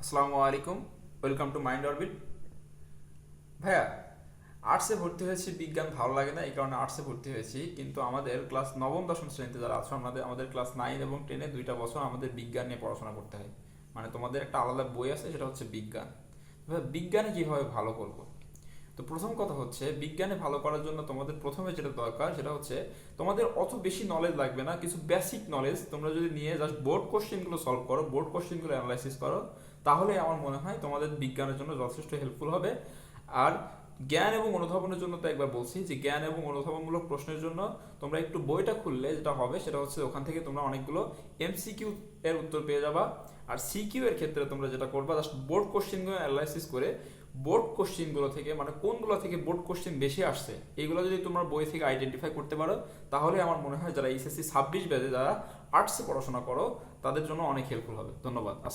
আসসালামু আলাইকুম, welcome to mind orbit. ভাইয়া, আর্টসে ভর্তি হয়েছি, বিজ্ঞান ভালো লাগে না, এই কারণে আর্টসে ভর্তি হয়েছি। কিন্তু আমাদের ক্লাস নবম দশম শ্রেণীতে যারা আছো, আমাদের ক্লাস 9 এবং 10 দুইটা বছর আমাদের বিজ্ঞান নিয়ে পড়াশোনা করতে হয়। মানে তোমাদের একটা আলাদা বই আছে, সেটা হচ্ছে বিজ্ঞান। ভাইয়া, বিজ্ঞানে কিভাবে ভালো করবো? তো প্রথম কথা হচ্ছে, বিজ্ঞানে ভালো করার জন্য তোমাদের প্রথমে যেটা দরকার সেটা হচ্ছে তোমাদের অত বেশি নলেজ লাগবে না, কিছু বেসিক নলেজ তোমরা যদি নিয়ে জাস্ট বোর্ড কোশ্চেনগুলো সলভ করো, বোর্ড কোশ্চেনগুলো অ্যানালাইসিস করো, তাহলে আমার মনে হয় তোমাদের বিজ্ঞানের জন্য যথেষ্ট হেল্পফুল হবে। আর জ্ঞান এবং অনুধাবনের জন্য তো একবার বলছি যে জ্ঞান এবং অনুধাবনমূলক প্রশ্নের জন্য তোমরা একটু বইটা খুললে যেটা হবে সেটা হচ্ছে ওখান থেকে তোমরা অনেকগুলো এমসিকিউ এর উত্তর পেয়ে যাবা। আর সিকিউ এর ক্ষেত্রে তোমরা যেটা করবা, জাস্ট বোর্ড কোশ্চেনগুলো অ্যানালাইসিস করে বোর্ড কোশ্চেনগুলো থেকে, মানে কোনগুলো থেকে বোর্ড কোশ্চেন বেশি আসছে, এগুলো যদি তোমরা বই থেকে আইডেন্টিফাই করতে পারো, তাহলে আমার মনে হয় যারা এইচএসসি 26 ব্যাচে যারা আর্টসে পড়াশোনা করো তাদের জন্য অনেক হেল্পফুল হবে। ধন্যবাদ। আসসালাম।